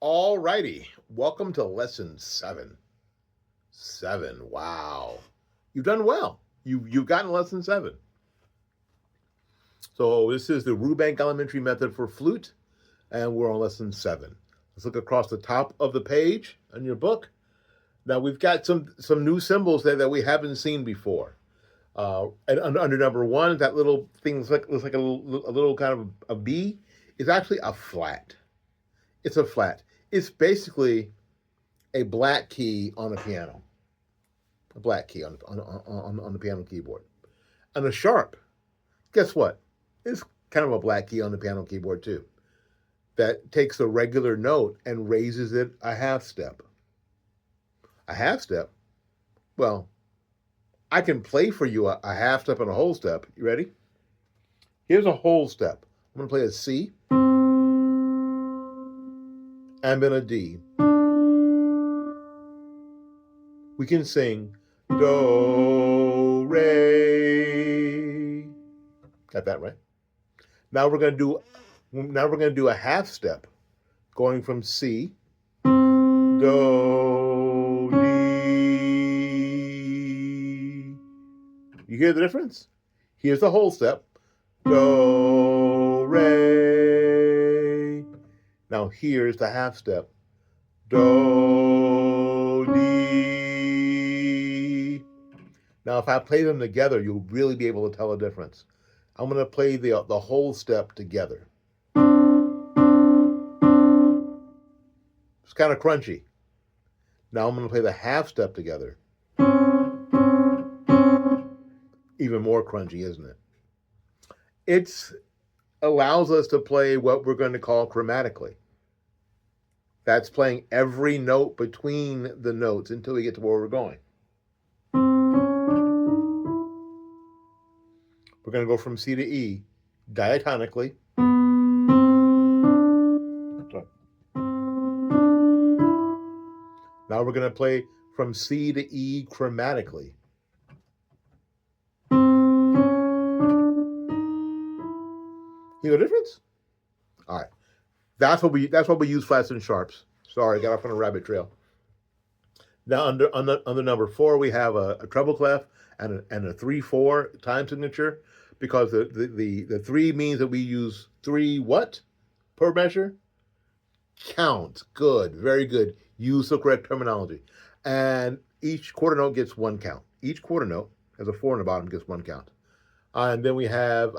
All righty. Welcome to lesson 7. 7. Wow. You've done well. You've gotten lesson 7. So this is the Rubank elementary method for flute, and we're on lesson 7. Let's look across the top of the page in your book. Now we've got some new symbols there that we haven't seen before. And under number 1, that little thing looks like a little kind of a B. Is actually a flat. It's a flat. It's basically a black key on a piano. A black key on the piano keyboard. And a sharp, guess what? It's kind of a black key on the piano keyboard too. That takes a regular note and raises it a half step. A half step? Well, I can play for you a half step and a whole step. You ready? Here's a whole step. I'm going to play a C and then a D. We can sing do, re. Got that right? Now we're going to do a half step, going from C, do, D. You hear the difference? Here's the whole step. Do, re. Now here's the half step. Do, D. Now if I play them together, you'll really be able to tell a difference. I'm going to play the whole step together. It's kind of crunchy. Now I'm going to play the half step together. Even more crunchy, isn't it? It allows us to play what we're going to call chromatically. That's playing every note between the notes until we get to where we're going. We're going to go from C to E diatonically. Now we're going to play from C to E chromatically. You know the difference? All right. That's what we use flats and sharps. Sorry, I got off on a rabbit trail. Now under number 4, we have a treble clef and a 3/4 time signature, because the 3 means that we use 3 what per measure? Count. Good, very good. Use the correct terminology. And each quarter note gets 1 count. Each quarter note has a 4 on the bottom, gets 1 count. And then we have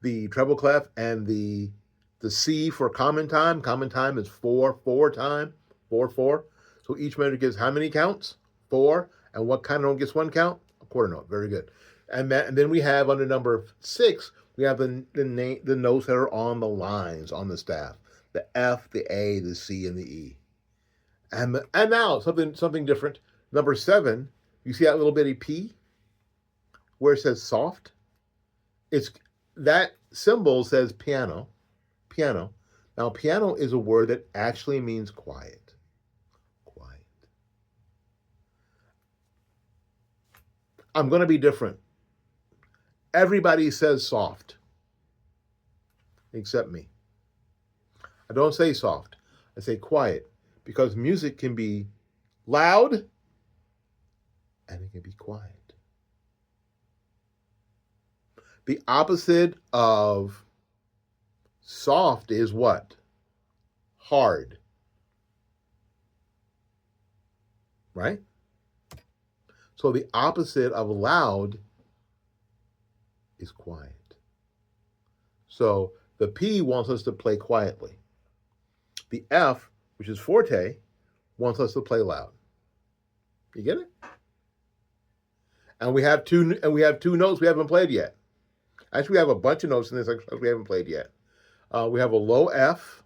the treble clef and the C for common time. Common time is 4/4 time. 4/4. So each measure gives how many counts? 4. And what kind of note gets 1 count? A quarter note. Very good. And then we have under number 6, we have the notes that are on the lines on the staff: the F, the A, the C, and the E. And now something different. Number 7, you see that little bitty P where it says soft? That symbol says piano. Piano. Now piano is a word that actually means quiet. Quiet. I'm going to be different. Everybody says soft, except me. I don't say soft. I say quiet, because music can be loud and it can be quiet. The opposite of soft is what? Hard. Right? So the opposite of loud is quiet. So the P wants us to play quietly. The F, which is forte, wants us to play loud. You get it? And we have two notes we haven't played yet. Actually, we have a bunch of notes in this we haven't played yet. We have a low F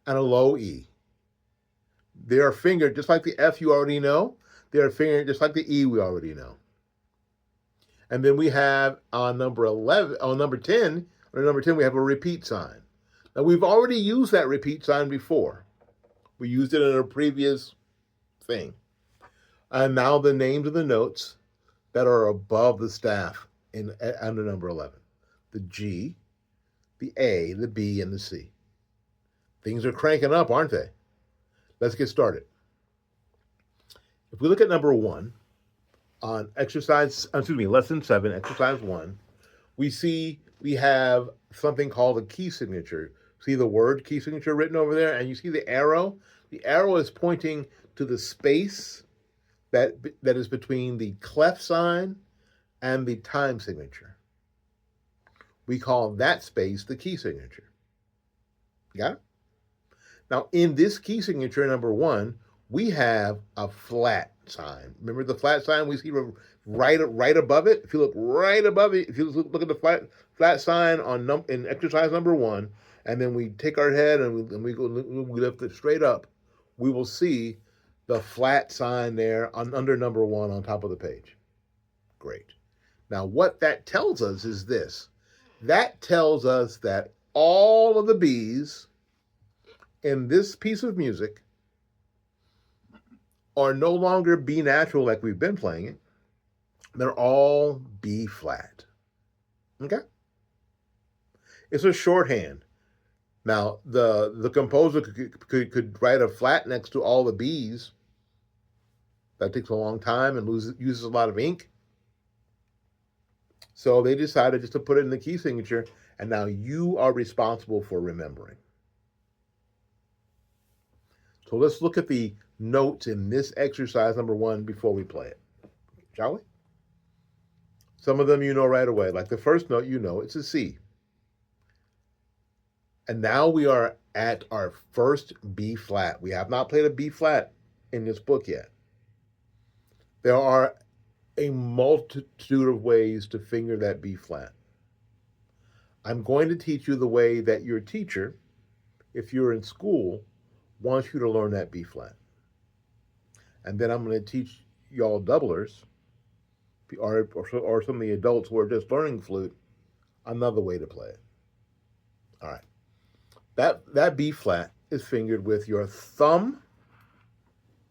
and a low E. They are fingered just like the F you already know. They are fingered just like the E we already know. And then we have on number 10, we have a repeat sign. Now we've already used that repeat sign before. We used it in a previous thing. And now the names of the notes that are above the staff under number 11. The G, the A, the B, and the C. Things are cranking up, aren't they? Let's get started. If we look at number 1 on lesson 7, exercise 1, we see we have something called a key signature. See the word key signature written over there, and you see the arrow? The arrow is pointing to the space that is between the clef sign and the time signature. We call that space the key signature. Got it? Now, in this key signature, number 1, we have a flat sign. Remember the flat sign we see right above it? If you look right above it, if you look at the flat sign in exercise number 1, and then we take our head and we lift it straight up, we will see the flat sign there under number 1 on top of the page. Great. Now, what that tells us is this. That tells us that all of the B's in this piece of music are no longer B natural like we've been playing it. They're all B flat. Okay? It's a shorthand. Now, the composer could write a flat next to all the B's. That takes a long time and uses a lot of ink. So they decided just to put it in the key signature, and now you are responsible for remembering. So let's look at the notes in this exercise number 1 before we play it, shall we? Some of them you know right away. Like the first note, you know it's a C. And now we are at our first B flat. We have not played a B flat in this book yet. There are a multitude of ways to finger that B flat. I'm going to teach you the way that your teacher, if you're in school, wants you to learn that B flat. And then I'm going to teach y'all doublers, or some of the adults who are just learning flute, another way to play it. All right. That B flat is fingered with your thumb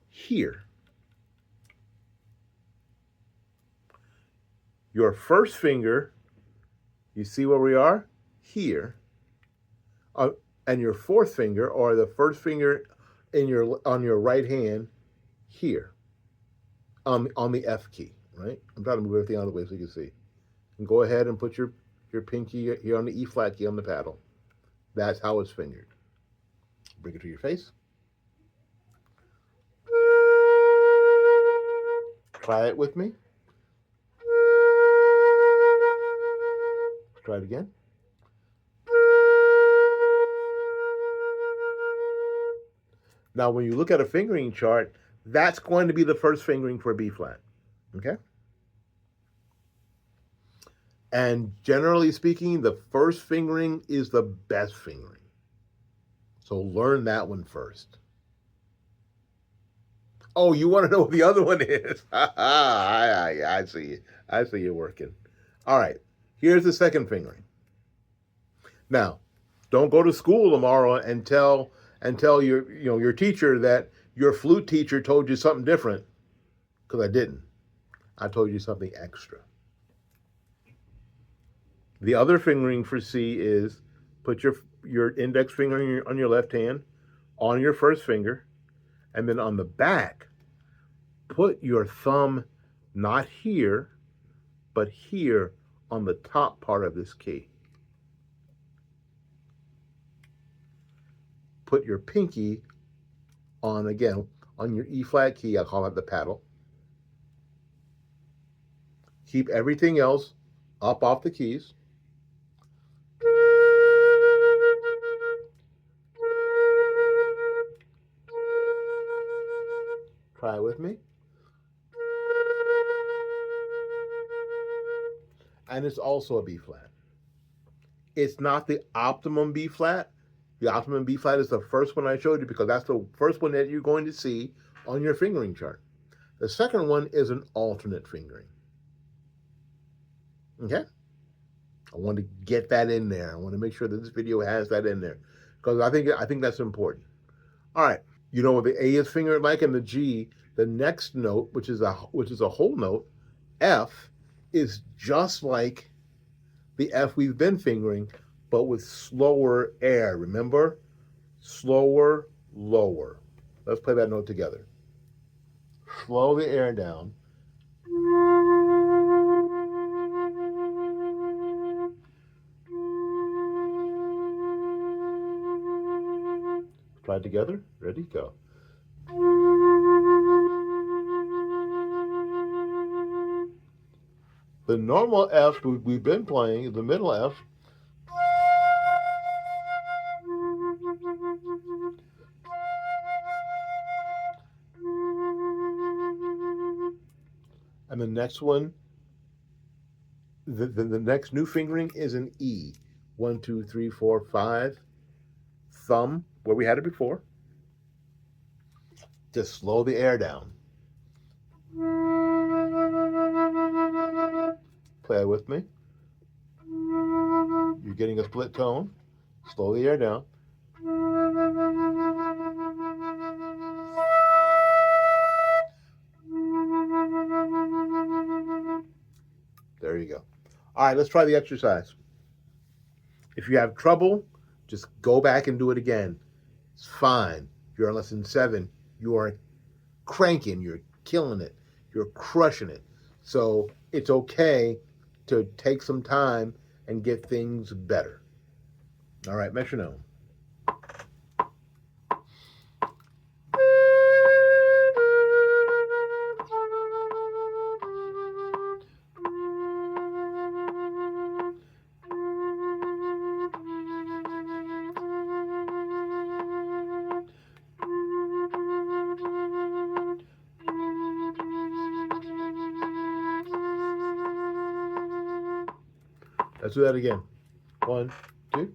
here. Your first finger, you see where we are? Here. And your fourth finger, or the first finger on your right hand, here. On the F key, right? I'm trying to move everything out of the way so you can see. And go ahead and put your pinky here on the E flat key on the paddle. That's how it's fingered. Bring it to your face. Try it with me. Try it again. Now, when you look at a fingering chart, that's going to be the first fingering for B flat. Okay? And generally speaking, the first fingering is the best fingering. So learn that one first. Oh, you want to know what the other one is? I see you. I see you working. All right. Here's the second fingering. Now, don't go to school tomorrow and tell your teacher that your flute teacher told you something different, because I didn't. I told you something extra. The other fingering for C is put your index finger on your left hand on your first finger, and then on the back, put your thumb not here, but here on the top part of this key. Put your pinky on your E flat key. I call it the paddle. Keep everything else up off the keys. Try it with me. And it's also a B flat. It's not the optimum B flat. The optimum B flat is the first one I showed you, because that's the first one that you're going to see on your fingering chart. The second one is an alternate fingering. Okay? I want to get that in there. I want to make sure that this video has that in there, because I think that's important. All right. You know what the A is fingered like, and the G, the next note, which is a whole note, F, is just like the F we've been fingering, but with slower air. Remember? slower, lower. Let's play that note together. Slow the air down. Try it together. Ready, go. The normal F we've been playing is the middle F. And the next one, the next new fingering is an E. 1, 2, 3, 4, 5. Thumb, where we had it before. Just slow the air down. Play with me. You're getting a split tone. Slow the air down. There you go. All right, let's try the exercise. If you have trouble, just go back and do it again. It's fine. You're on lesson 7. You are cranking. You're killing it. You're crushing it. So it's okay to take some time and get things better. All right, metronome. Let's do that again. 1, 2.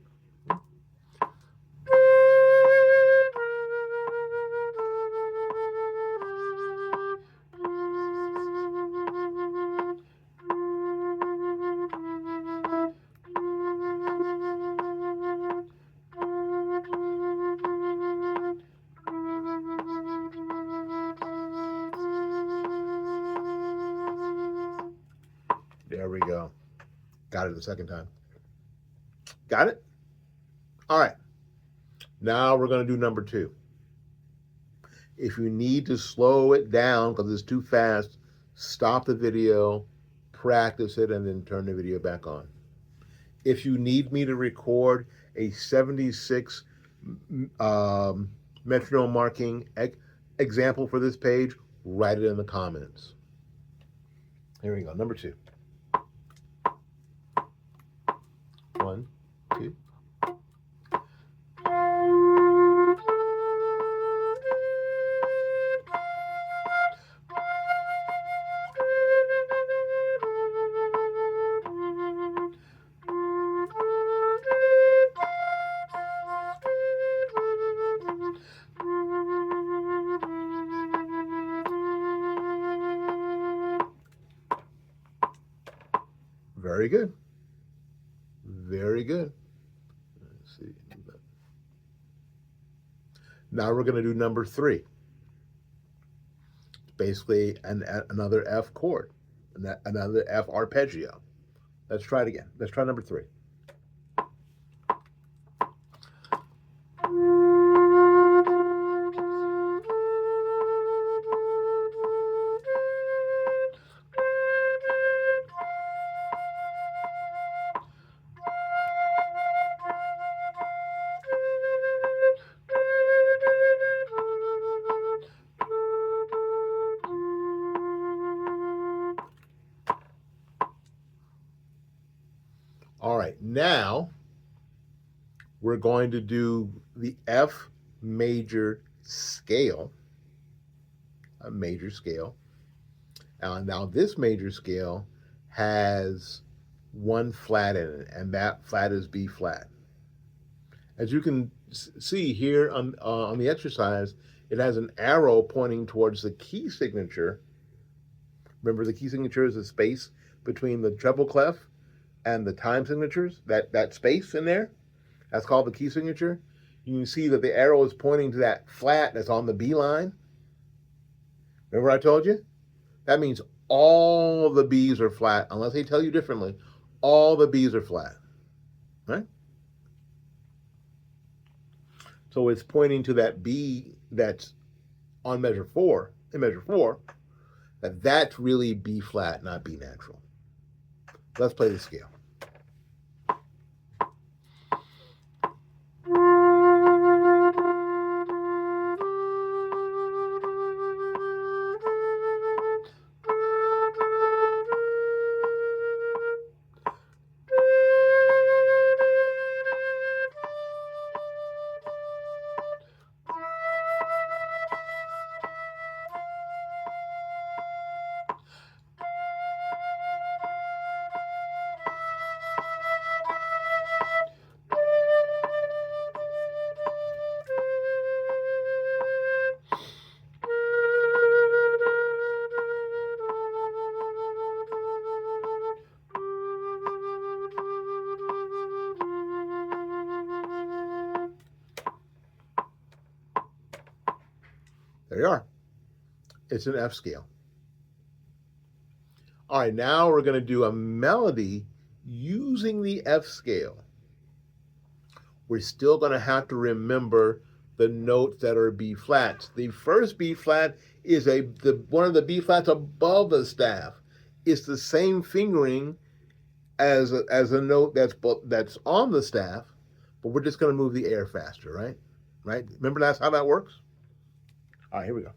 There we go. Got it the second time. Got it? All right. Now we're going to do number 2. If you need to slow it down because it's too fast, stop the video, practice it, and then turn the video back on. If you need me to record a 76 metronome marking example for this page, write it in the comments. Here we go. Number 2. 1, 2. Very good. Very good. Let's see. Now we're going to do number 3. It's basically another F chord, another F arpeggio. Let's try it again. Let's try number 3. All right, now we're going to do the F major scale, a major scale. Now this major scale has one flat in it, and that flat is B flat. As you can see here on the exercise, it has an arrow pointing towards the key signature. Remember, the key signature is the space between the treble clef and the time signatures, that space in there, that's called the key signature. You can see that the arrow is pointing to that flat that's on the B line. Remember I told you? That means all the B's are flat, unless they tell you differently. All the B's are flat, right? So it's pointing to that B that's on measure 4, in measure 4, that's really B flat, not B natural. Let's play the scale. There you are. It's an F scale. All right, now we're going to do a melody using the F scale. We're still going to have to remember the notes that are B flats. The first B flat is one of the B flats above the staff. It's the same fingering as a note that's on the staff, but we're just going to move the air faster, right? Right? Remember that's how that works? All right, here we go.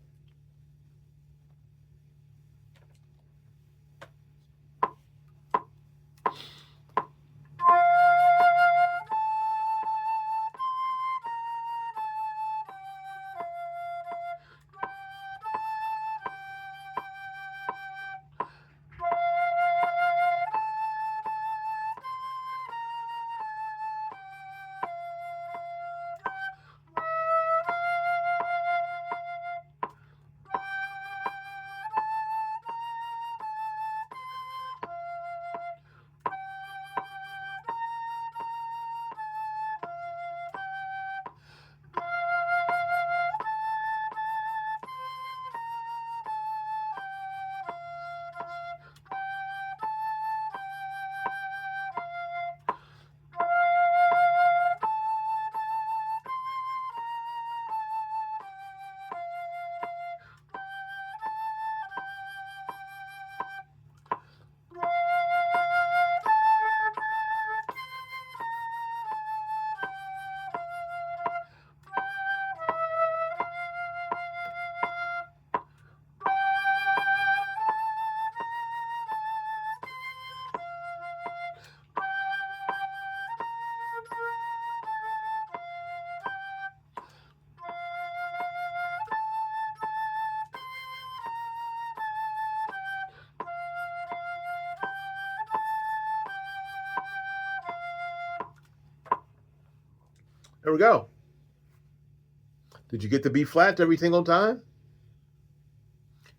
There we go. Did you get the B flat every single time?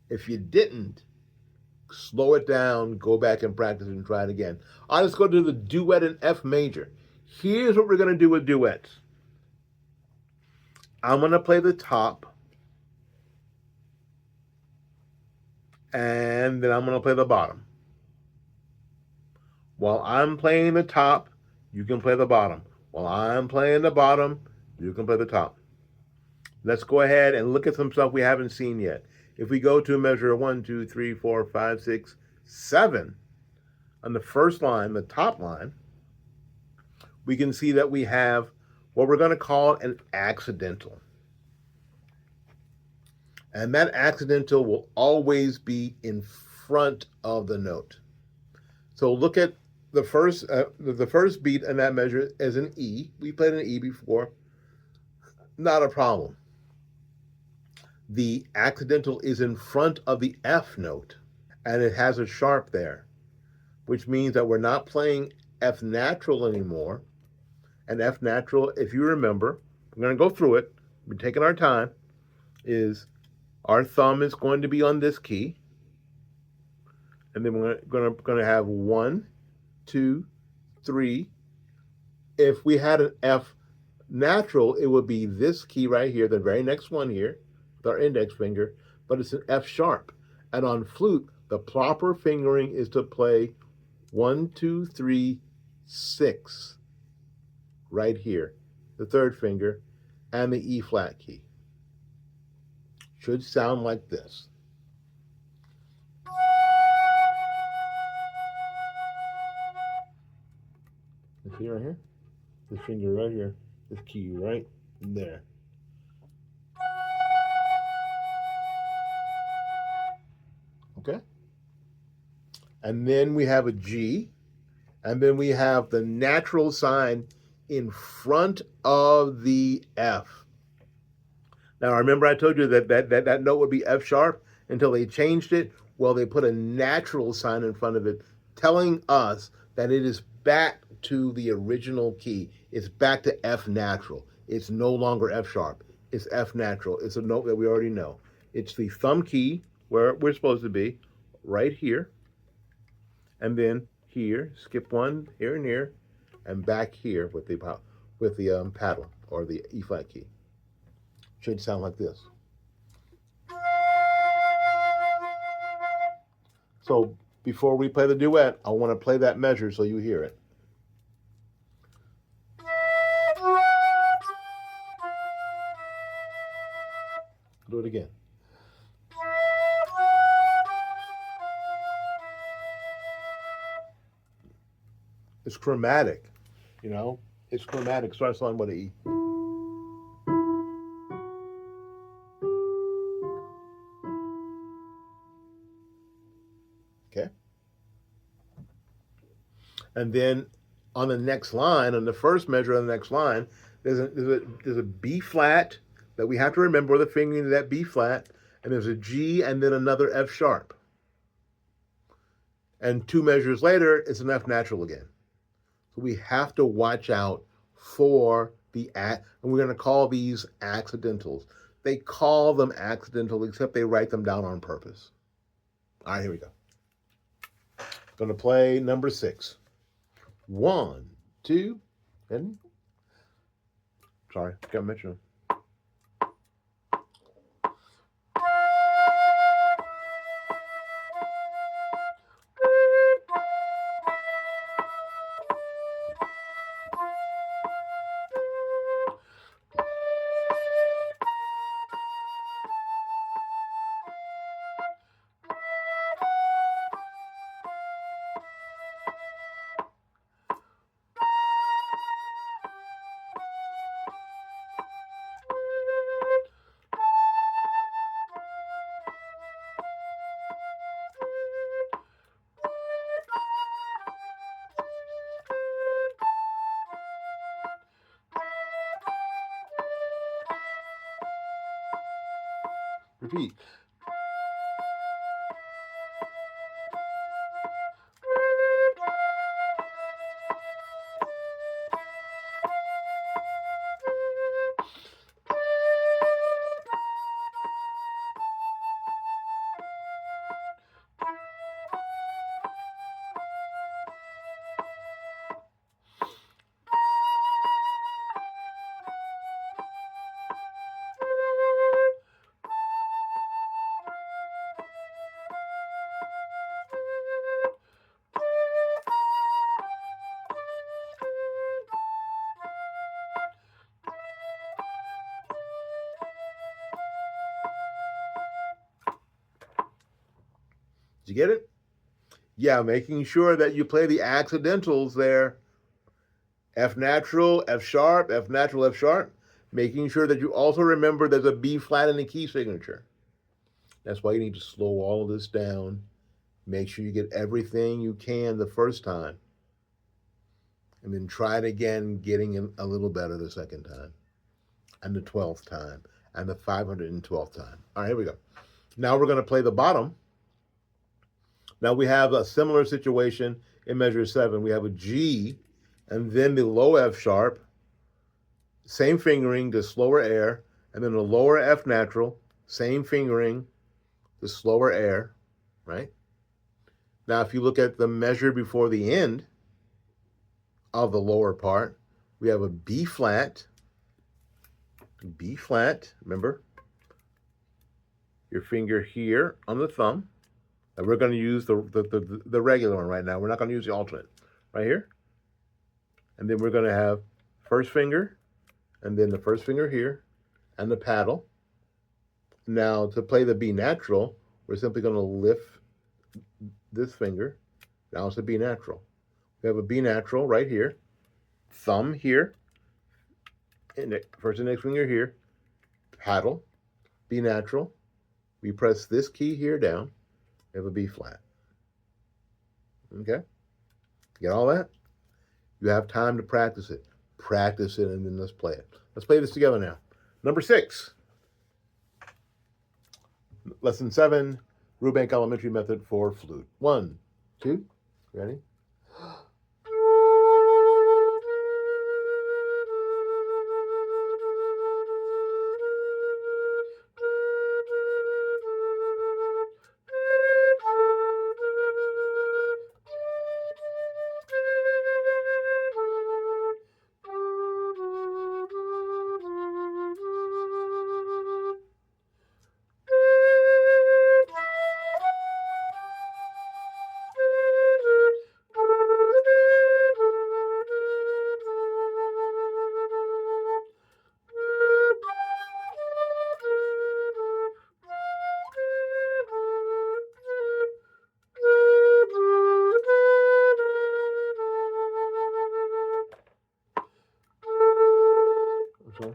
If you didn't, slow it down, go back and practice and try it again. All right, let's go to the duet in F major. Here's what we're going to do with duets. I'm going to play the top, and then I'm going to play the bottom. While I'm playing the top, you can play the bottom. While I'm playing the bottom, you can play the top. Let's go ahead and look at some stuff we haven't seen yet. If we go to measure 1, 2, 3, 4, 5, 6, 7, on the first line, the top line, we can see that we have what we're going to call an accidental. And that accidental will always be in front of the note. So look at the first beat in that measure as an E. We played an E before. Not a problem. The accidental is in front of the F note, and it has a sharp there, which means that we're not playing F natural anymore. And F natural, if you remember, we're going to go through it. We're taking our time. Is our thumb is going to be on this key, and then we're going to have 1, 2, 3. If we had an F natural, it would be this key right here, the very next one here, with our index finger, but it's an F sharp. And on flute, the proper fingering is to play 1, 2, 3, 6, right here, the third finger. and the E flat key. Should sound like this. You see right here? This finger right here, this key right there. Okay? And then we have a G, and then we have the natural sign in front of the F. Now, remember I told you that note would be F sharp until they changed it? Well, they put a natural sign in front of it, telling us that it is back to the original key. It's back to F natural. It's no longer F sharp. It's F natural. It's a note that we already know. It's the thumb key where we're supposed to be, right here, and then here, skip one here and here, and back here with the paddle or the E flat key. Should sound like this. So before we play the duet, I want to play that measure so you hear it. Do it again. It's chromatic, you know? It's chromatic. Starts on with an E. Okay? And then on the next line, on the first measure on the next line, there's a B flat that we have to remember the fingering of that B flat, and there's a G and then another F sharp. And 2 measures later, it's an F natural again. So we have to watch out for the and we're going to call these accidentals. They call them accidental, except they write them down on purpose. All right, here we go. Going to play number 6. 1, 2, and sorry, can't mention them. Repeat. Did you get it? Yeah, making sure that you play the accidentals there. F natural, F sharp, F natural, F sharp. Making sure that you also remember there's a B flat in the key signature. That's why you need to slow all of this down. Make sure you get everything you can the first time. And then try it again, getting it a little better the second time. And the 12th time. And the 512th time. All right, here we go. Now we're going to play the bottom. Now we have a similar situation in measure 7. We have a G and then the low F sharp, same fingering, the slower air, and then the lower F natural, same fingering, the slower air, right? Now if you look at the measure before the end of the lower part, we have a B flat, remember? Your finger here on the thumb. And we're going to use the regular one right now. We're not going to use the alternate. Right here. And then we're going to have first finger and then the first finger here, and the paddle. Now, to play the B natural, we're simply going to lift this finger. Now it's a B natural. We have a B natural right here, thumb here, first and next finger here, paddle, B natural. We press this key here down, we have a B flat. Okay? Get all that? You have time to practice it. Practice it, and then let's play it. Let's play this together now. Number 6. Lesson 7, Rubank Elementary Method for Flute. 1, 2, ready? Okay.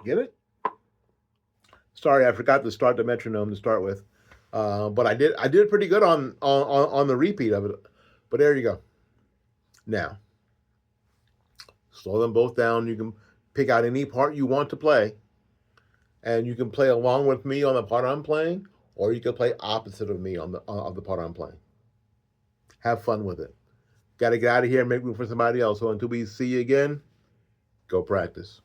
Get it? Sorry, I forgot to start the metronome to start with, but I did pretty good on the repeat of it. But there you go. Now, slow them both down. You can pick out any part you want to play, and you can play along with me on the part I'm playing, or you can play opposite of me on the part I'm playing. Have fun with it. Got to get out of here and make room for somebody else. So until we see you again, go practice.